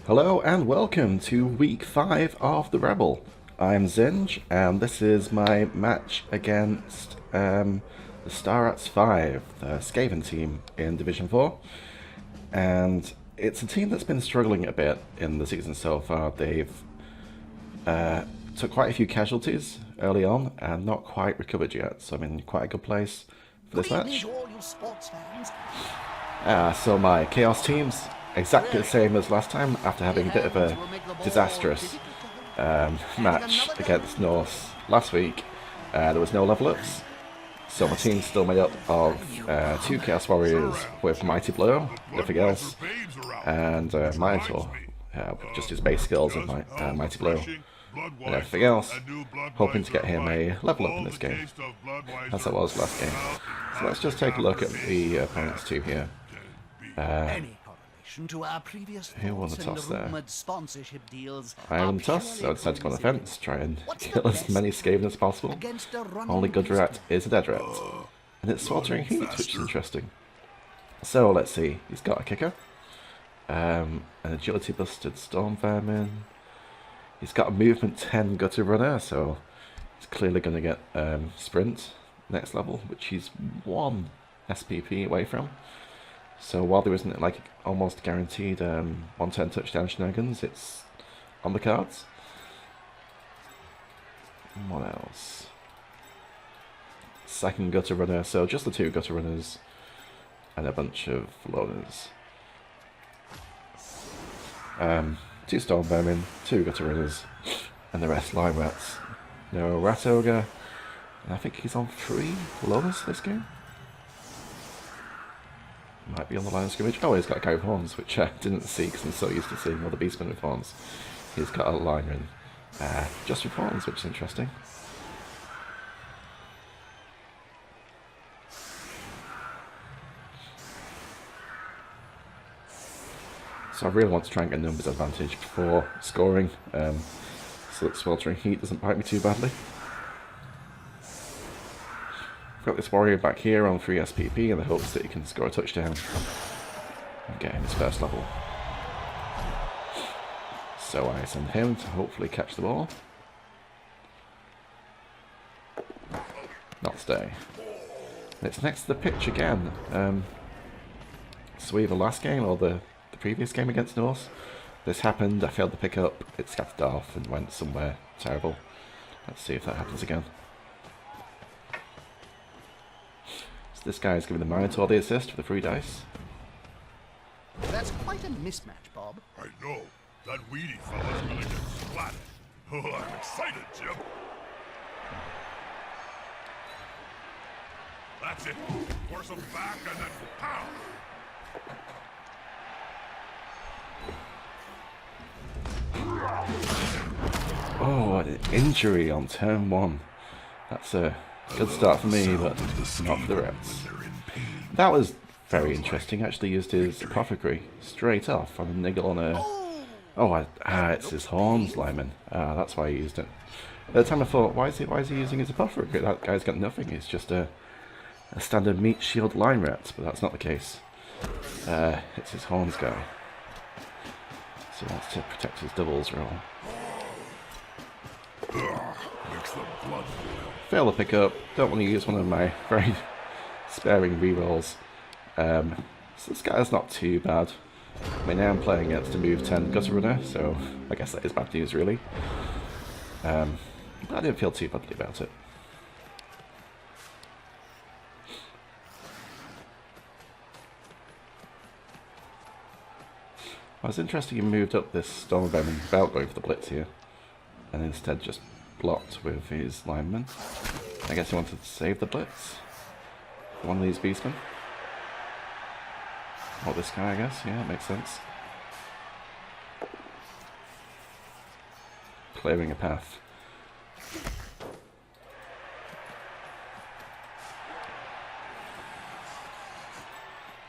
Hello and welcome to week 5 of the Rebel. I'm Zsinj and this is my match against the StaRatS V, the Skaven team in Division 4. And it's a team that's been struggling a bit in the season so far. They've took quite a few casualties early on and not quite recovered yet, so I'm in quite a good place for this match. So my Chaos team's exactly the same as last time after having a bit of a disastrous match against Norse last week. There was no level ups, so my team's still made up of 2 Chaos Warriors with Mighty Blow, nothing else, and Minotaur, just his base skills of Mighty Blow and everything else, hoping to get him a level up in this game, as I was last game. So let's just take a look at the opponent's team here. Who won the toss there? I won the toss, so I decided to go on the fence, try and kill as many Skaven as possible. Only good rat is a dead rat. And it's sweltering heat, which is interesting. So let's see, he's got a kicker. An agility busted storm vermin. He's got a movement 10 gutter runner, so he's clearly going to get sprint next level, which he's 1 SPP away from. So while there isn't like almost guaranteed 110 touchdown shenanigans, it's on the cards. What else? Second gutter runner, so just the 2 gutter runners and a bunch of loners. 2 storm vermin, 2 gutter runners, and the rest line rats. No rat ogre, and I think he's on 3 loners this game. Might be on the line of scrimmage. Oh, he's got a guy with horns, which I didn't see because I'm so used to seeing all the beastmen with horns. He's got a lineman just with horns, which is interesting. So I really want to try and get a numbers advantage before scoring, so that sweltering heat doesn't bite me too badly. I've got this warrior back here on 3 SPP in the hopes that he can score a touchdown and get him his first level. So I send him to hopefully catch the ball. Not stay. And it's next to the pitch again. So either last game or the previous game against Norse, this happened, I failed to pick up, it scattered off and went somewhere terrible. Let's see if that happens again. So this guy's giving the Minotaur the assist for the 3 dice. That's quite a mismatch, Bob. I know. That weedy fella's gonna get splatted. Oh, I'm excited, Jim. That's it. Force him back and then pow! Oh, an injury on turn 1. That's a good start for me, but not for the rats. That was very interesting. Actually used his apothecary straight off on a niggle on a... Oh, it's his horns, lineman. That's why he used it. At the time I thought, why is he using his apothecary? That guy's got nothing. He's just a standard meat shield line rat, but that's not the case. It's his horns guy. So he wants to protect his doubles roll. Fail to pick up. Don't want to use one of my very sparing rerolls. So this guy's not too bad. I mean, now I'm playing against a move 10 gutter runner, so I guess that is bad news, really. But I didn't feel too badly about it. I was interested he moved up this storm vermin without going for the blitz here, and instead just blocked with his lineman. I guess he wanted to save the blitz for one of these beastmen. Or this guy, I guess. Yeah, it makes sense. Clearing a path.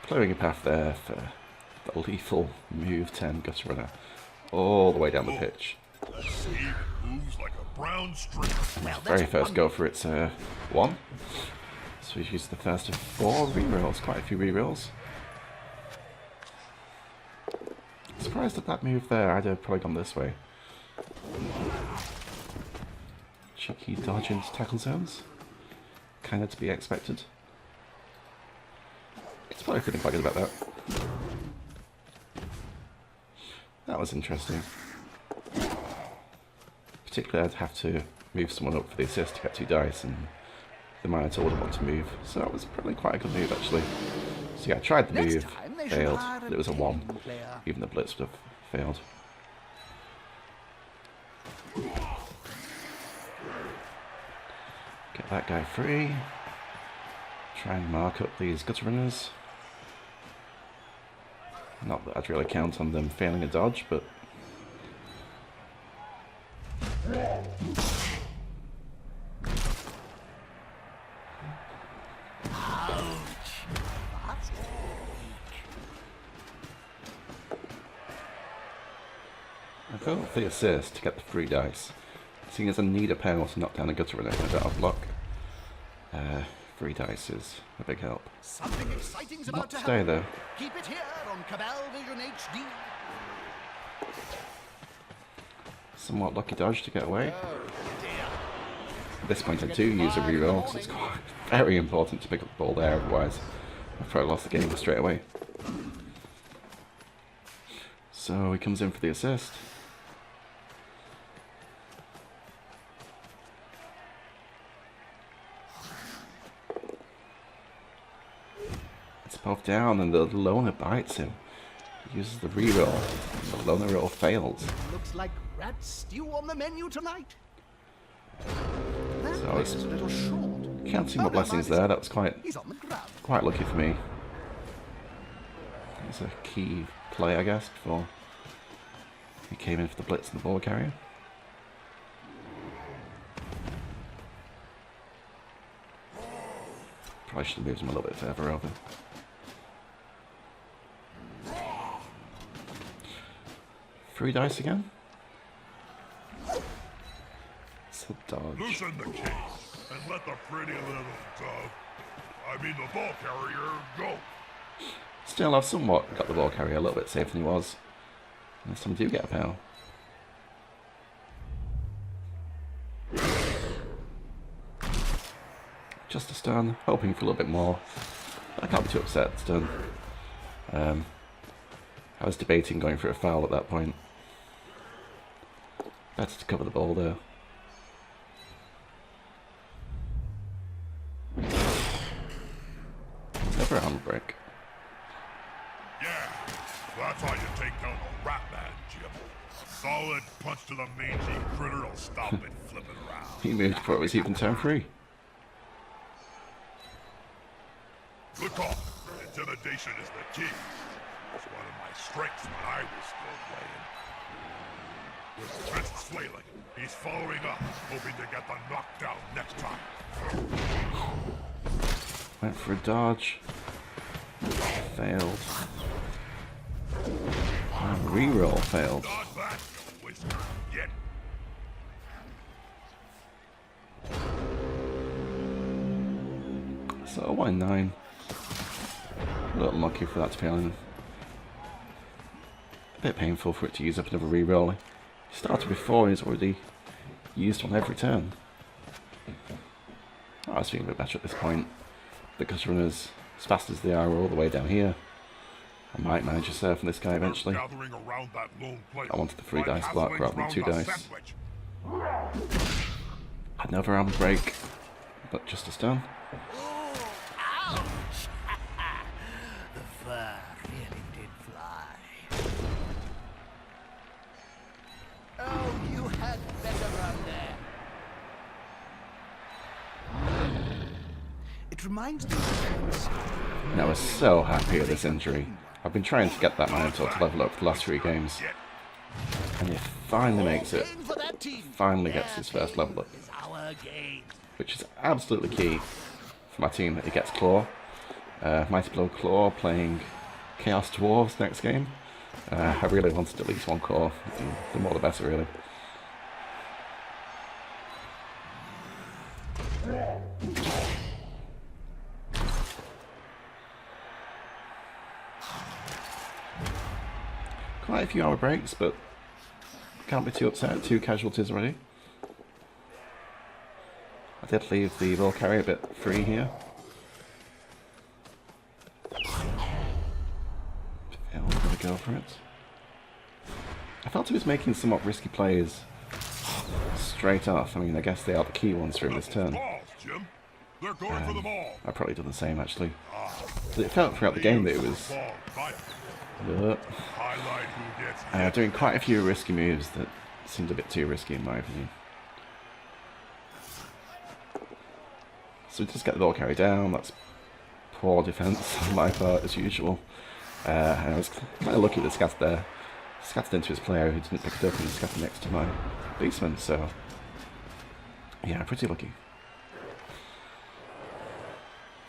Clearing a path there for the lethal move 10 gutter runner all the way down the pitch. Moves like a brown string. Very first go for it's 1. So he's used the first of 4 rerolls, quite a few rerolls. surprised at that move there. I'd have probably gone this way. Cheeky dodge into tackle zones. Kind of to be expected. It's probably feeling quite good about that. That was interesting. Particularly I'd have to move someone up for the assist to get 2 dice, and the Minotaur wouldn't want to move. So that was probably quite a good move actually. So yeah, I tried the move, failed, but it was a 1. Even the blitz would have failed. Get that guy free. Try and mark up these gutter runners. Not that I'd really count on them failing a dodge, but... I'll go for the assist to get the 3 dice. Seeing as I need a power to knock down a gutter runner and I don't have block. 3 dice is a big help. Something exciting's about to stay happen. there. Keep it here on Cabal Vision HD. Somewhat lucky dodge to get away. Oh, dear. At this point I do use a reroll because it's quite very important to pick up the ball there, otherwise I've probably lost the game straight away. So he comes in for the assist. It's both down and the loner bites him. He uses the reroll. The loner roll fails. Looks like rat stew on the menu tonight. That So place is a little short. Counting my Oh, no, blessings mine there, is- that was He's on the ground. quite lucky for me. It's a key play, I guess, before he came in for the blitz and the ball carrier. Probably should have moved him a little bit further over. Three dice again. It's a dodge. Loosen the case and let the pretty little dove, I mean the ball carrier, go. Still, I've somewhat got the ball carrier a little bit safer than he was. Unless some do get a power. Just a stun, hoping for a little bit more. I can't be too upset, it's done. I was debating going for a foul at that point. Better to cover the ball there. Never a handbrake. Yeah, that's how you take down a rat man, Jim. A solid punch to the mangy critter will stop it flipping around. He moved before it was even turn 3. Good call. Intimidation is the key. It's one of my strengths when I was still playing. With Fist flailing, he's following up, hoping to get the knockdown next time. Went for a dodge. Failed. And reroll failed. Dodge that, you whisker. Get So a 1-9. A little unlucky for that to fail. A bit painful for it to use up another reroll. He started before, he's already used one every turn. I was feeling a bit better at this point. The gutter runners, as fast as they are all the way down here. I might manage to surf on this guy eventually. gathering around that lone plate. I wanted the 3 Like dice block halflings rather than round 2 a dice. sandwich. Another arm break, but just a stun. Ouch! The fur really did fly. Oh, you had better run there. It reminds me of And I was so happy with this injury. I've been trying to get that Minotaur to level up for the last 3 games. And he finally makes it. Gain for that team. Finally gets his first level up. Is our game. Which is absolutely key for my team that he gets Claw. Mighty Blow Claw playing Chaos Dwarves next game. I really wanted at least 1 core. The more the better, really. Quite a few hour breaks, but can't be too upset. 2 casualties already. I did leave the ball carrier a bit free here. Yeah, I'm gonna go for it. I felt he was making somewhat risky plays straight off. I mean, I guess they are the key ones for him this turn. I've probably done the same, actually. But it felt throughout the game that it was doing quite a few risky moves that seemed a bit too risky in my opinion. So we just get the ball carried down. That's poor defense on my part, as usual. And I was kind of lucky that scattered there. Scattered into his player who didn't pick it up and scattered next to my beastman, so yeah, pretty lucky.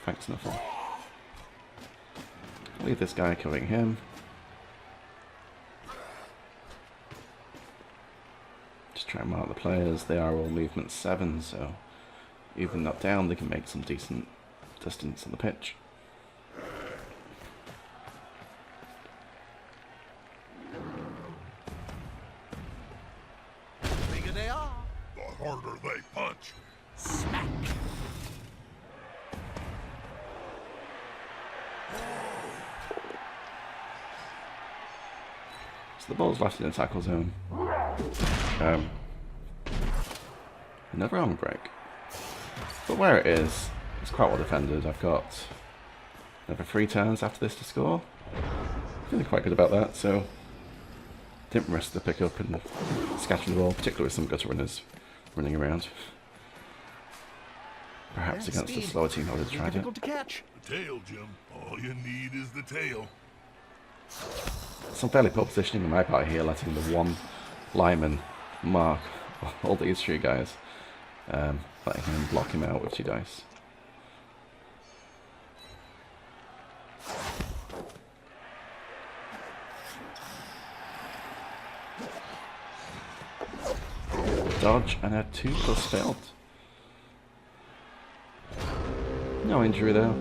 Thanks, Nuffle. Leave this guy covering him. Just try and mark the players. They are all movement 7, so even not down, they can make some decent distance on the pitch. Bigger they are, The harder they punch. smack. So the ball's left in the tackle zone. Another armor break. But where it is, it's quite well defended. I've got another 3 turns after this to score. Feeling quite good about that, so didn't risk the pick up and scattering the ball, particularly with some gutter runners running around. Perhaps against a slower team I would have tried it. Difficult to catch. The tail, Jim. All you need is the tail. Some fairly poor positioning on my part here, letting the one lineman mark all these 3 guys. Letting him block him out with 2 dice. Dodge and a 2+ failed. No injury though.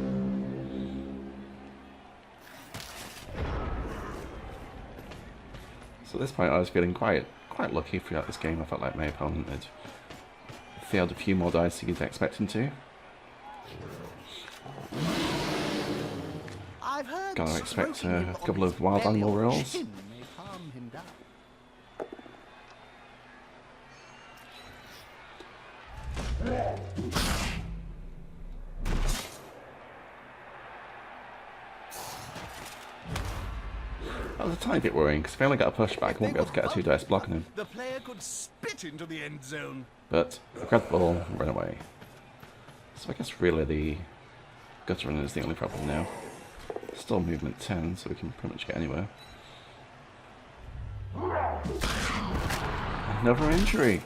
So at this point I was feeling quite lucky throughout this game. I felt like my opponent had failed a few more dice than you'd expect him to. I've heard Gotta expect stroking him a on couple his of wild belly animal or rolls. chin may calm him down. That was a tiny bit worrying, because if I only got a pushback, I won't be able to get a 2 dice block on him. The player could spit into the end zone. But I grabbed the ball and ran away. So I guess really the gutter runner is the only problem now. Still movement 10, so we can pretty much get anywhere. Another injury.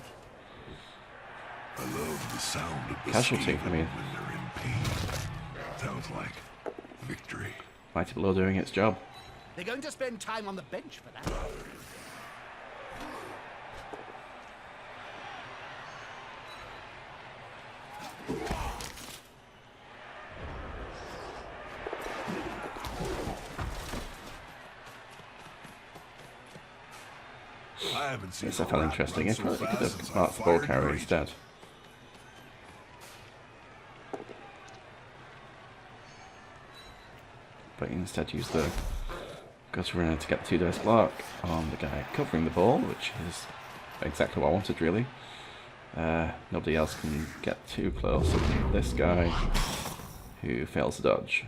I love the sound of the Casualty, Skaven I mean. when they're in pain. Sounds like victory. Mighty Blow doing its job. They're going to spend time on the bench for that. I haven't seen This I found interesting. I probably could have marked the ball carrier instead. But instead used the gutter runner to get the 2 dice block on the guy covering the ball, which is exactly what I wanted really. Nobody else can get too close to this guy who fails to dodge.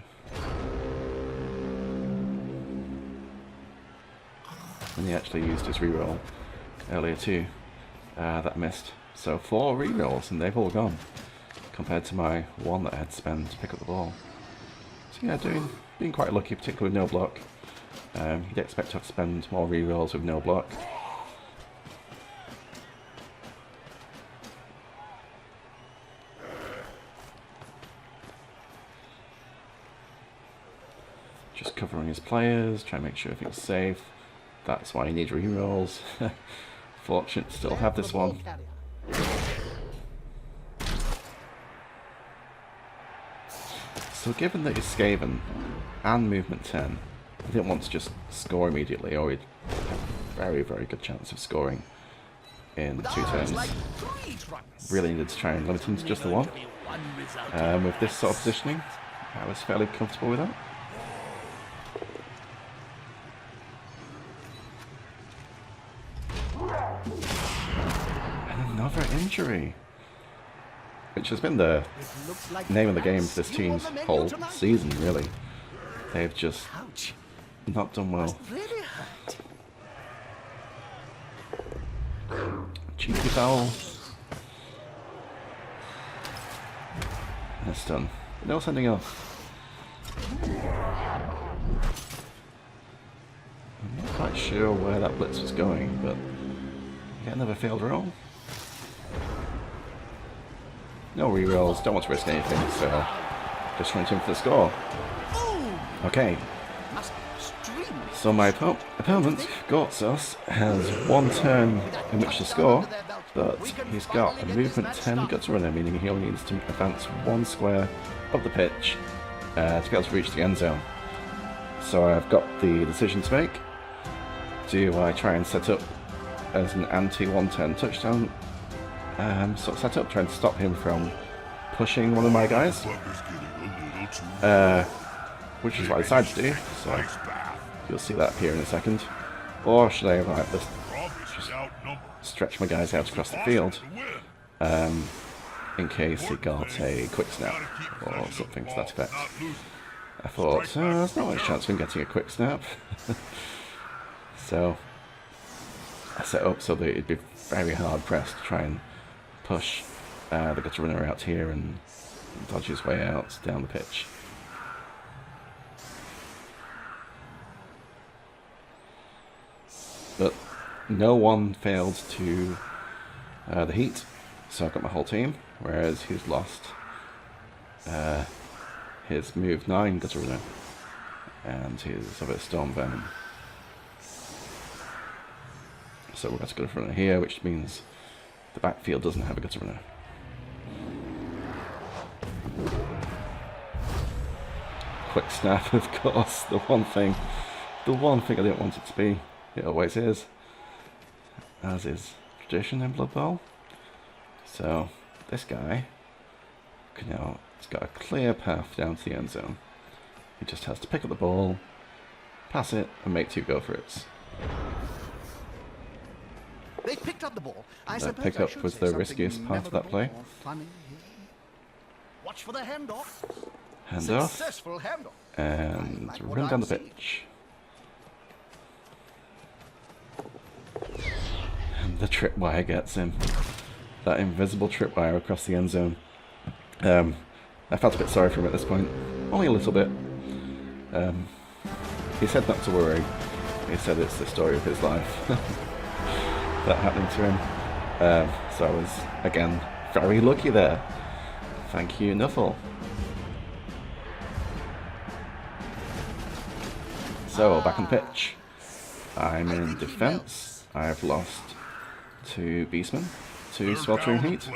And he actually used his reroll earlier too. That missed. So 4 rerolls and they've all gone, compared to my 1 that I had spent to pick up the ball. So yeah, being quite lucky, particularly with no block. You'd expect to have to spend more rerolls with no block. Just covering his players, trying to make sure everything's safe. That's why you need rerolls. Fortunate to still have this one. So given that he's Skaven and movement 10, I didn't want to just score immediately, or he'd very, very good chance of scoring in 2 turns. Really needed to try and limit him to just the one. With this sort of positioning, I was fairly comfortable with that. And another injury, which has been the name of the game for this team's whole season, really. They've just not done well. Cheeky foul. That's done. No sending off. I'm not quite sure where that blitz was going, but get another failed roll. No rerolls, don't want to risk anything, so just went in for the score. Okay. So my opponent, Gortsos, has 1 turn in which to score, but he's got a movement 10 gutter runner, meaning he only needs to advance 1 square up the pitch to be able to reach the end zone. So I've got the decision to make. Do I try and set up as an anti-110 touchdown sort of setup, trying to stop him from pushing one of my guys? Which is what I decided to do, so you'll see that here in a second. Or should I like this, just stretch my guys out across the field in case he got a quick snap or something to that effect. I thought, there's not much chance of him getting a quick snap. So I set up so that it'd be very hard pressed to try and push the gutter runner out here and dodge his way out down the pitch. But no one failed to the heat, so I've got my whole team, whereas he's lost his move 9 gutter runner and his other storm venom. So we've got a gutter runner here, which means the backfield doesn't have a gutter runner. Quick snap, of course, the one thing I didn't want it to be. It always is, as is tradition in Blood Bowl. So this guy can now, he's got a clear path down to the end zone. He just has to pick up the ball, pass it, and make 2 go for it. They picked up the ball. The pickup was the riskiest part of that play. Watch for the handoff. Handoff, Successful handoff. and run down the pitch. And the tripwire gets him. That invisible tripwire across the end zone. I felt a bit sorry for him at this point. Only a little bit. He said not to worry. He said it's the story of his life. That happening to him. So I was, again, very lucky there. Thank you, Nuffle. So, back on the pitch. I'm in defense. I've lost 2 beastmen, 2 sweltering heat.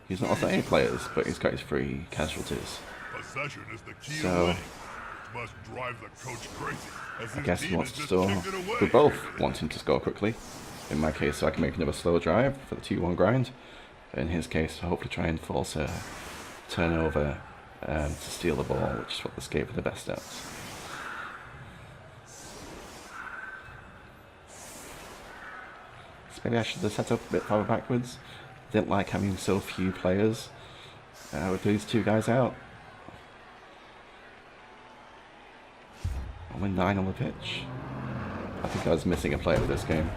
He's not lost any players, but he's got his 3 casualties. So, I guess he wants to score. We both want him to score quickly. In my case, so I can make another slow drive for the 2-1 grind. In his case, hopefully try and force a turnover to steal the ball, which is what the Skaven are the best at. So maybe I should have set up a bit farther backwards. Didn't like having so few players with these 2 guys out. Only 9 on the pitch. I think I was missing a player for this game.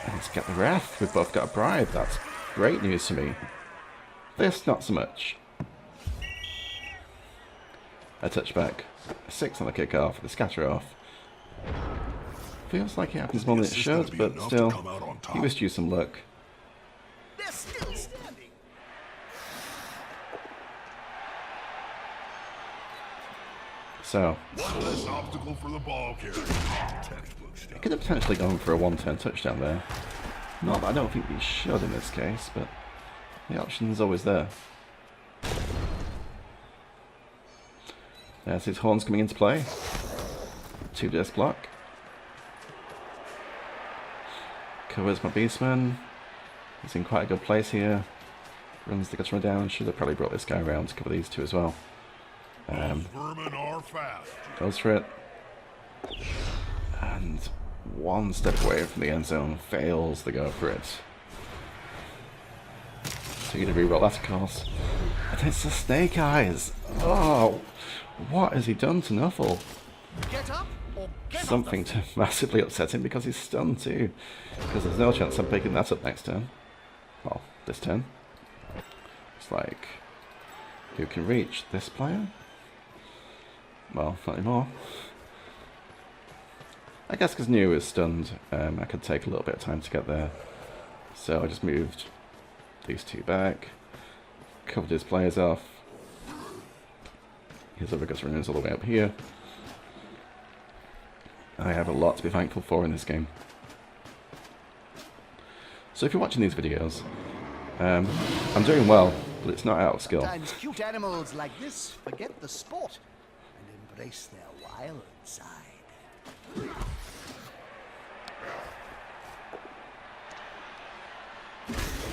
And let's get the ref. We've both got a bribe. That's great news to me. This, not so much. A touchback. A 6 on the kickoff. The scatter off. Feels like it happens more than it should, but still, he wished you some luck. They're still standing. So, obstacle for the ball carrier. he could have potentially gone for a 1-10 touchdown there. Not that I don't think he should in this case, but the option's always there. There's his horns coming into play. 2 disc block. Covers my beastman. He's in quite a good place here. Runs the gutter down. Should have probably brought this guy around to cover these two as well. Vermin are fast. Goes for it. And one step away from the end zone. Fails to go for it. So you're going to reroll that, of course. And it's the snake eyes. Oh, what has he done to Nuffle? Get up or get Something to massively upset him because he's stunned too. Because there's no chance I'm picking that up next turn. Well, this turn. It's like, who can reach this player? Well, not anymore. I guess because New is stunned, I could take a little bit of time to get there. So I just moved these two back, covered his players off. His other guts runners all the way up here. I have a lot to be thankful for in this game. So if you're watching these videos, I'm doing well, but it's not out of skill. Sometimes cute animals like this forget the sport and embrace their wild side.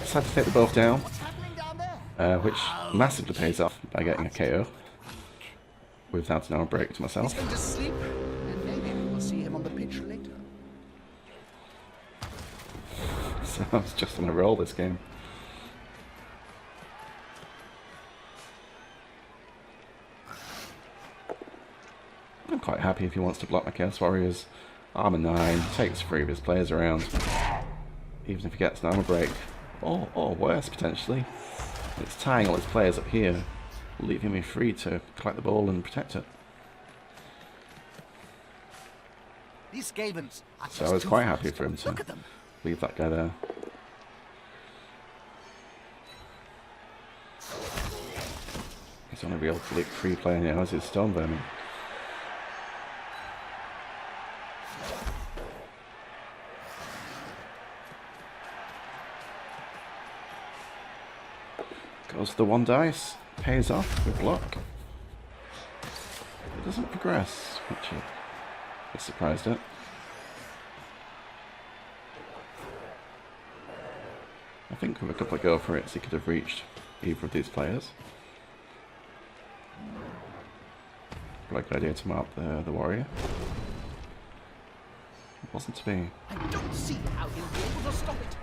Decided to take the both down, What's happening down there? which massively pays off by getting a KO without an arm break to myself. He's going to sleep, and maybe we'll see him on the pitch later. So I was just on a roll this game. I'm quite happy if he wants to block my Chaos Warriors. Armor 9, takes 3 of his players around. Even if he gets an armor break. Or worse, potentially. It's tying all his players up here, leaving me free to collect the ball and protect it. These Skavens are So I just was too quite fast. happy for him to Look at them. leave that guy there. He's only real free player now as his Stone Vermin. Goes for the 1 dice, pays off with block. It doesn't progress, which is surprised at. I think with a couple of go for it, he could have reached either of these players. Probably a good idea to mark the warrior. It wasn't to be. I don't see how he'll be able to stop it.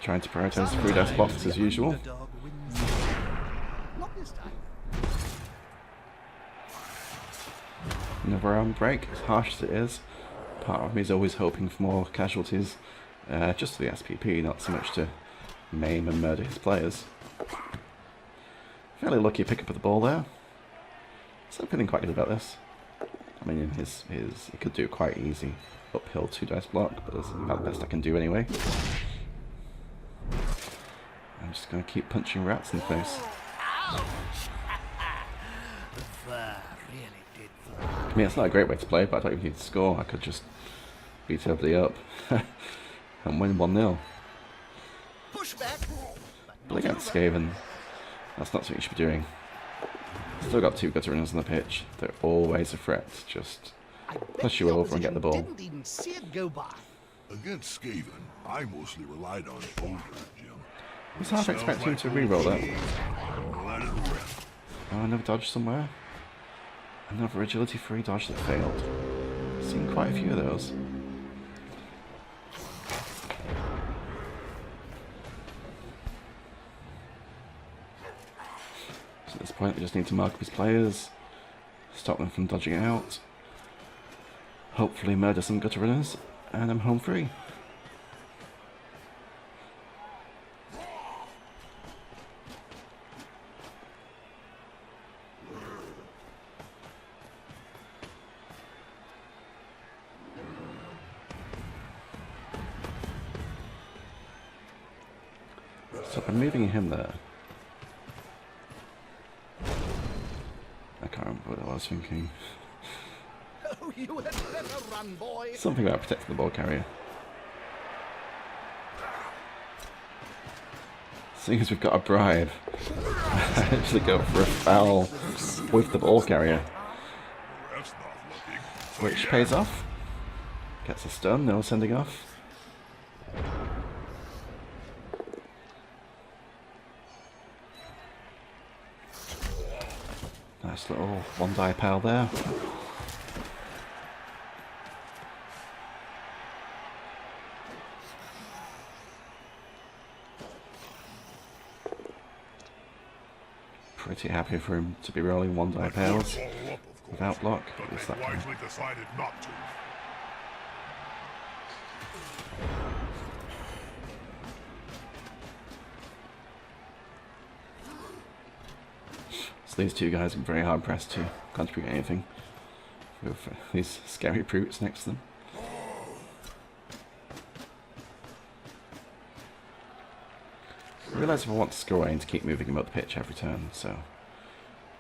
Trying to prioritize 3 dice blocks as usual. Underdog wins. Not this time. Another arm break, as harsh as it is. Part of me is always hoping for more casualties. Just for the SPP, not so much to maim and murder his players. Fairly lucky pick up of the ball there. So I'm feeling quite good about this. I mean, he could do quite easy uphill 2 dice block, but that's about the best I can do anyway. I'm just going to keep punching rats in the face. I mean, it's not a great way to play, but I don't even need to score. I could just beat everybody up and win 1-0. Push back. But against Skaven, that's not something you should be doing. Still got 2 gutter runners on the pitch. They're always a threat. Just push you over and get the ball. Didn't even see it go by. Against Skaven, I mostly relied on shoulders, Jim. I was half expecting him to reroll that. Let it rip. Oh, another dodge somewhere. Another agility 3 dodge that failed. Seen quite a few of those. So at this point, I just need to mark up his players, stop them from dodging out, hopefully murder some gutter runners, and I'm home free. So I'm moving him there. I can't remember what I was thinking. Oh, you had better run, boy. Something about protecting the ball carrier. Seeing as we've got a bribe, I actually go for a foul with the ball carrier, That's not looking. which pays off. Gets a stun, no sending off. Nice little one die pile there. Pretty happy for him to be rolling one die piles without block. But they wisely decided not to. So these two guys are very hard pressed to contribute anything with these scary brutes next to them. I realise if I want to score, I need to keep moving him up the pitch every turn, so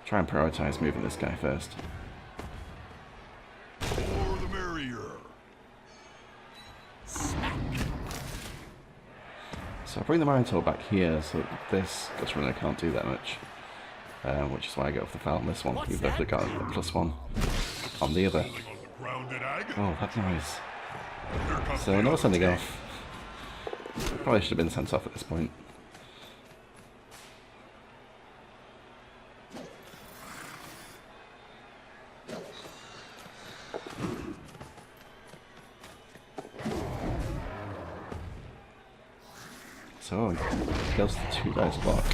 try and prioritise moving this guy first. The more the merrier. So I bring the Minotaur back here, so that this gutter runner can't do that much. Which is why I go off the foul on this one, even though I got a +1 on the other. Oh, that noise. So no sending off. Probably should have been sent off at this point. So he goes to the 2 dice block,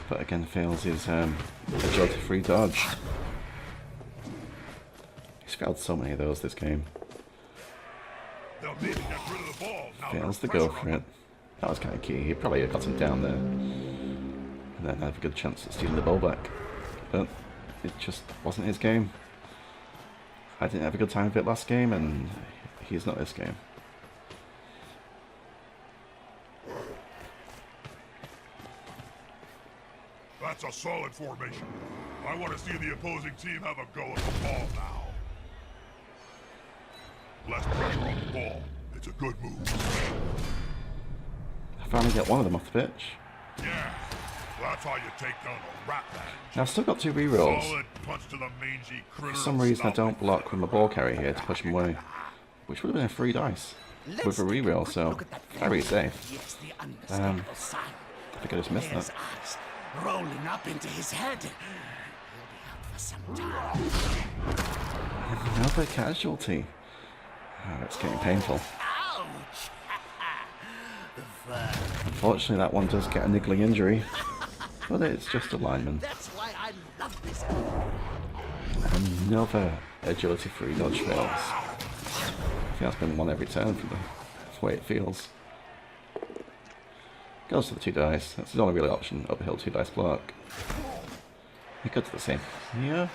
but again fails his agility free dodge. He's failed so many of those this game. Fails to go for it. That was kind of key. He probably got him down there, and then have a good chance at stealing the ball back. But it just wasn't his game. I didn't have a good time with it last game, and he's not this game. That's a solid formation. I want to see the opposing team have a go at the ball now. Less pressure on the ball. It's a good move. I finally get one of them off the pitch. Yeah, that's how you take down a rat man. Now I've still got 2 rerolls. Solid punch to the mangy critter. For some reason I don't block with my ball carrier here to push him away, which would have been a 3 dice with a reroll, so very safe. I think I just missed that. Rolling up into his head. He'll be out for some time. Another casualty. Oh, it's getting painful. Ouch! Unfortunately, that one does get a niggling injury, but it's just a lineman. That's why I love this. Another agility free dodge fails. I think that's been one every turn from the way it feels. Goes to the 2 dice. That's his only real option. Uphill 2 dice block. He could do the same here.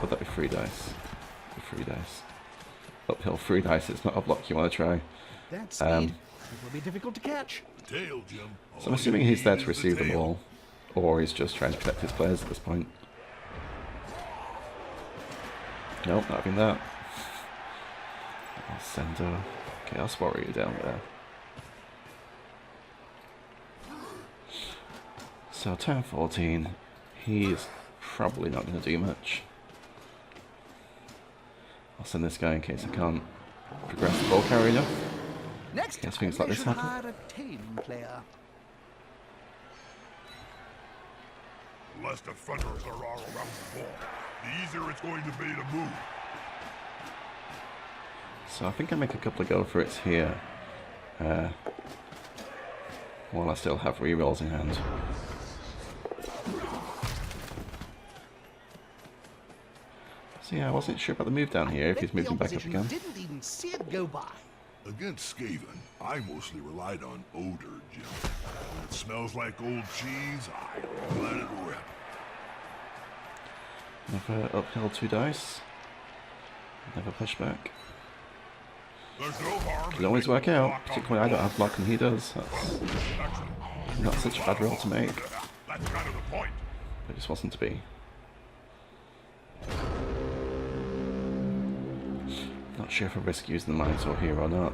Would that be 3 dice? 3 dice. Uphill 3 dice. It's not a block you want to try. That speed, it will be difficult to catch. Tail, Jim. So I'm assuming he's there to receive the ball, or he's just trying to protect his players at this point. Nope, not having that. I'll send a Chaos Warrior down there. So turn 14, he's probably not going to do much. I'll send this guy in case I can't progress the ball carrier enough. Next Guess things like this happen. hire a tame player. The less defenders there are around the ball, the easier it's going to be to move. So I think I make a couple of go for it here, while I still have rerolls in hand. So yeah, I wasn't sure about the move down here, if he's moving back up again. Didn't even see it go by. Against Skaven, I mostly relied on odor, Jim. When it smells like old cheese, I let it rip. Another uphill 2 dice. Never pushback. There's no harm. Can always work out, particularly I don't have block and he does. That's not such a bad roll to make. That's kind of the point. It just wasn't to be. Not sure if I risk using the Minotaur here or not.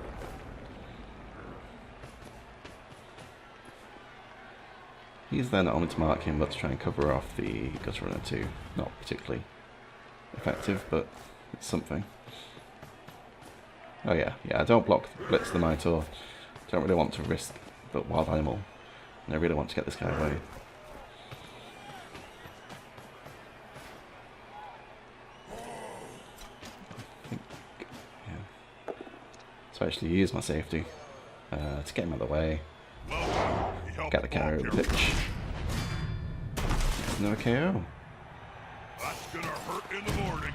He's there not only to mark him, but to try and cover off the Gutter Runner too. Not particularly effective, but it's something. Oh yeah, I don't block Blitz the Minotaur. Don't really want to risk the wild animal. And I really want to get this guy away. So I actually use my safety to get him out of the way. Get the KO pitch. No KO. That's gonna hurt in the morning.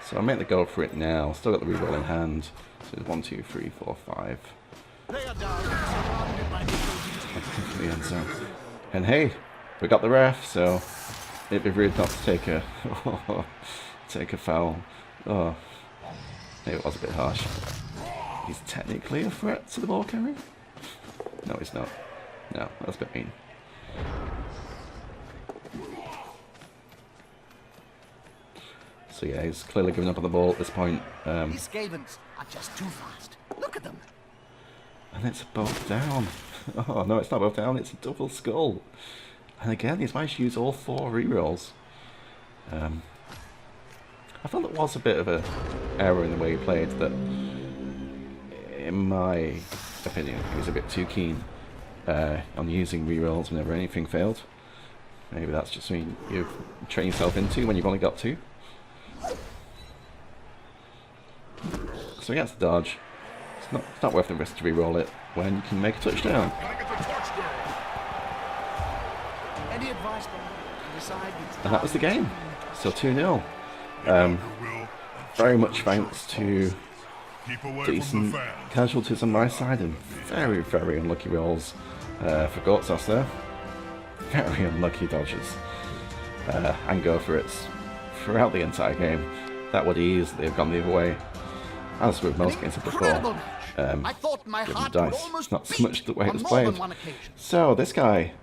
So I make the go for it now. Still got the reroll in hand. So it's 1, 2, 3, 4, 5. They are down, surrounded by The end zone. And hey, we got the ref, so it'd be rude not to take a take a foul. Oh, maybe it was a bit harsh. He's technically a threat to the ball carrier? No, he's not. No, that's a bit mean. So yeah, he's clearly giving up on the ball at this point. These Skavens are just too fast. Look at them. And it's both down. Oh no, it's not both down, it's a double skull. And again, he's managed to use all 4 rerolls. I thought there was a bit of an error in the way he played, that, in my opinion, he was a bit too keen on using rerolls whenever anything failed. Maybe that's just something you train yourself into when you've only got 2. So he gets the dodge. It's not worth the risk to reroll it when you can make a touchdown. Any advice And that was the game. So 2-0. Very much thanks to decent casualties on my side and very, very unlucky rolls for Gortsos there. Very unlucky dodges. And go for it throughout the entire game. That would easily have gone the other way. As with most games before. Given dice. It's not so much the way it was played. So this guy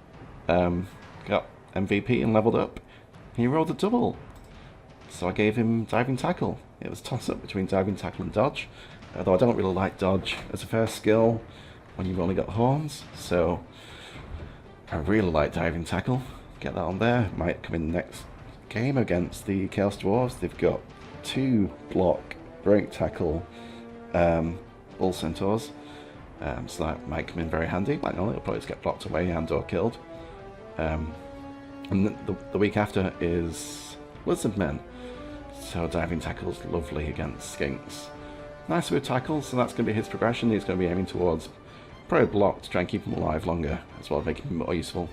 got MVP and leveled up. He rolled a double. So I gave him diving tackle. It was toss up between diving tackle and dodge. Although I don't really like dodge as a first skill when you've only got horns. So I really like diving tackle. Get that on there. Might come in the next game against the Chaos Dwarves. They've got 2 block, break tackle, bull centaurs. So that might come in very handy. Like no, it'll probably just get blocked away and or killed. And the week after is Lizard Men. So diving tackle's lovely against skinks. Nice with tackles, so that's going to be his progression. He's going to be aiming towards probably block to try and keep him alive longer, as well as making him more useful.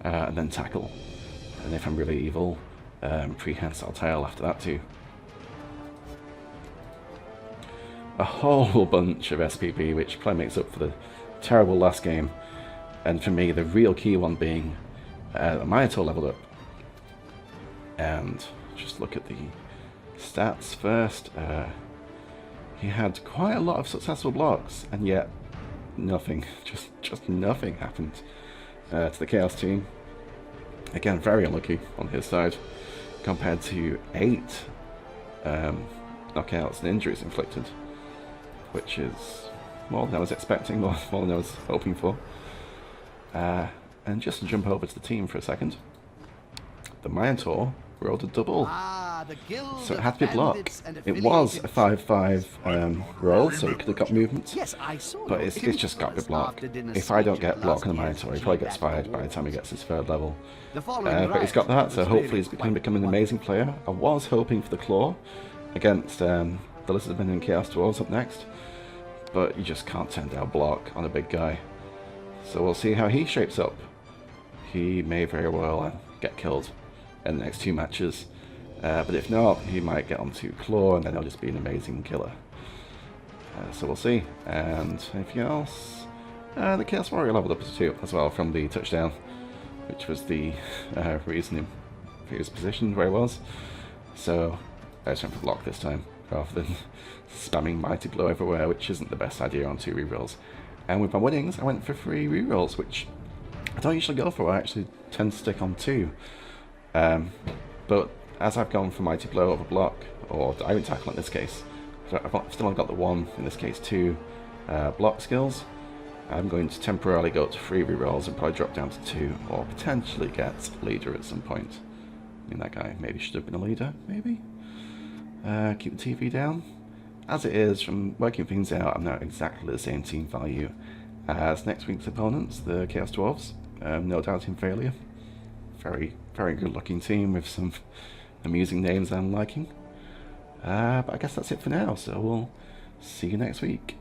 And then tackle. And if I'm really evil, prehensile tail after that too. A whole bunch of SPP, which probably makes up for the terrible last game. And for me, the real key one being the Minotaur leveled up. And just look at the stats first. He had quite a lot of successful blocks, and yet nothing, just nothing happened to the Chaos team. Again, very unlucky on his side, compared to 8 knockouts and injuries inflicted, which is more than I was expecting, more than I was hoping for. And just to jump over to the team for a second, the Minotaur rolled a double. So it had to be blocked. It was a 5-5 roll, so it could have got movement. But it's just got to be blocked. If I don't get block on the Minotaur, he probably gets fired by the time he gets his 3rd level. But he's got that, so hopefully he's going to become an amazing player. I was hoping for the Claw against the Lizardmen and Chaos Dwarves up next. But you just can't turn down block on a big guy. So we'll see how he shapes up. He may very well get killed in the next 2 matches. But if not, he might get onto Claw and then he'll just be an amazing killer. So we'll see. And anything else? The Chaos Warrior leveled up too as well from the touchdown, which was the reason he was positioned where he was. So I just went for block this time rather than spamming Mighty Blow everywhere, which isn't the best idea on 2 rerolls. And with my winnings, I went for 3 rerolls, which I don't usually go for. I actually tend to stick on 2. But as I've gone for Mighty Blow over block, or diving tackle in this case, so I've still got the 1, in this case 2, block skills. I'm going to temporarily go to 3 rerolls and probably drop down to 2, or potentially get leader at some point. I mean, that guy maybe should have been a leader, maybe? Keep the TV down. As it is, from working things out, I'm now exactly the same team value as next week's opponents, the Chaos Dwarves. No doubt in failure. very, very good looking team with some amusing names I'm liking. But I guess that's it for now, so we'll see you next week.